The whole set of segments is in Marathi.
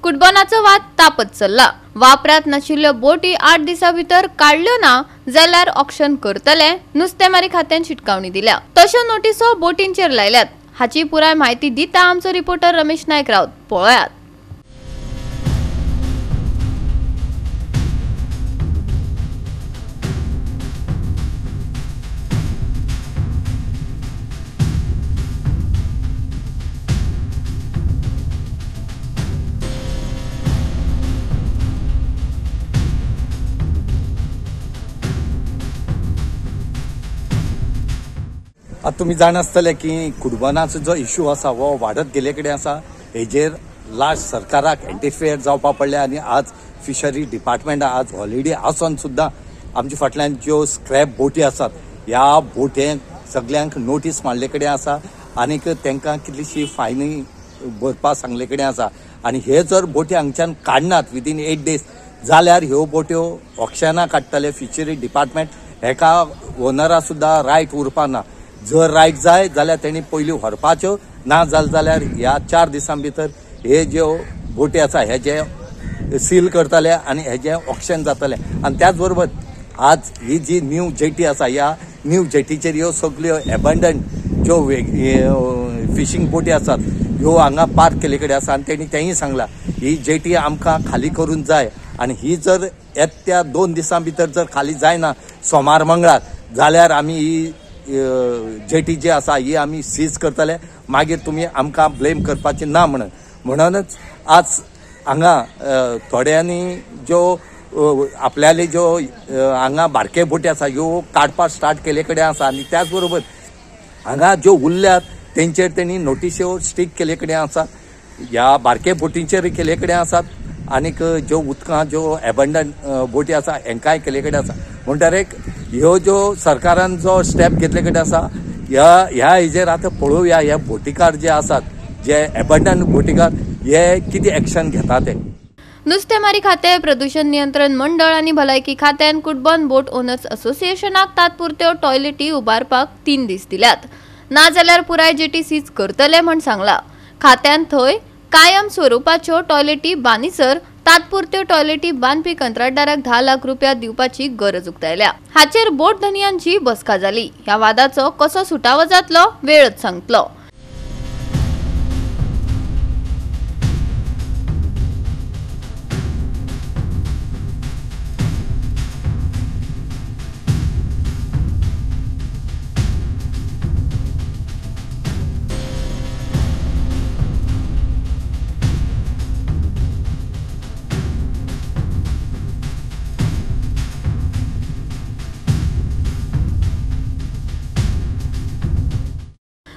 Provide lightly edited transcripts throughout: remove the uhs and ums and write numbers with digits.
कुडबनाचो वाद तापत चल्ला। वापरात नाशिल्ल्यो बोटी 8 दिसां भितर काडल्यो ना जाल्यार ऑक्शन करतले, नुस्तेमारी खात्यान शिटकावणी दिल्या। तश्यो नोटीसो बोटींचेर लायल्यात। हाची पुराय माहिती दिता आमचो रिपोर्टर रमेश नायक रावत। पळयात। आता तुम्ही जाण आसतले की कुडबनाचो जो इश्यू आसा वो वाढत गेले कडेन आसा। हेजेर लास्ट सरकाराक इंटरफियर जावपा पडले आनी आज फिशरी डिपार्टमेंट आज हॉलिडे आसून सुद्दां आमच्या फाटल्यान ज्यो स्क्रॅप बोटी आसात ह्या बोट्यांक सगळ्यांक नोटीस मारले कडेन आसा आनीक तांकां कितलीशी फायनी भरपा सांगले कडेन आसा। आनी हे जर बोटी हांगच्यान काडनात विदीन 8 days जाल्यार ह्यो बोट्यो ऑक्शना काडटले फिशरी डिपार्टमेंट। हेका ओनरा सुद्दां रायट उरपा ना। जर रायट जाय जाल्यार तेणी पयलीं व्हरपाच्यो, ना जाल्यार ह्या 4 दिसां भितर हे ज्यो बोटी आसा हेजे सील करतले आनी हेजे ऑक्शन जातले। आनी त्याच बरोबर आज ही जी न्यू जेटी आसा ह्या न्यू जेटीचेर ह्यो सगळ्यो एबंडंट ज्यो फिशींग बोटी आसात ह्यो हांगा पार्क केले कडेन आसा आनी तेंय सांगला ही जेटी आमकां खाली करून जाय आनी ही जर येत्या 2 दिसां भितर जर खाली जायना सोमार मंगळार जाल्यार आमी ही जेटी जी आसा ही आमी सीज करतले। मागीर तुमी आमकां ब्लेम करपाचे ना म्हणूनच आज हांगा थोड्यांनी ज्यो आपल्याले ज्यो हांगा बारके बोटी आसा ह्यो काडपाक स्टार्ट केले कडेन आसा आनी त्याच बरोबर हांगा ज्यो उरल्यात तेंचेर तेणी नोटिस्यो स्टीक केले कडेन आसा। ह्या बारके बोटींचेर केले कडेन आसात आनीक ज्यो उदकां ज्यो एबंडंट बोटी आसा हेंकाय केले कडेन आसा। म्हणटरे ह्यो ज्यो सरकारान जो स्टेप घेतले कडेन आसा ह्या हेजेर आतां पळोवया ह्या बोटीकार जे आसात जे एबंडंट बोटीकार हे कितें एक्शन घेता ते। नुस्तेमारी खाते, प्रदूषण नियंत्रण मंडळ आणि भलायकी खात्यान कुडबन बोट ओनर्स असोसिएशनाक तात्पुरत्यो टॉयलेटी उबारपाक 3 दीस दिल्यात, ना जाल्यार पुराय जेटी सीज करतले म्हण सांगला। खात्यान थंय कायम स्वरूपाच्यो टॉयलेटी बांदिसर तात्पुरत्यो टॉयलेटी बांदपी कंत्राटदाराक 10 लाख रुपया दिवपाची गरज उक्तायल्या। हाचेर बोट धनियांची बसका जाली। ह्या वादाचो कसो सुटावो जातलो वेळच सांगतलो।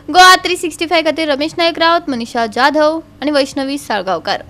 गोवा 365 खातीर रमेश नायक रावत, मनीषा जाधव आणि वैष्णवी साळगावकर।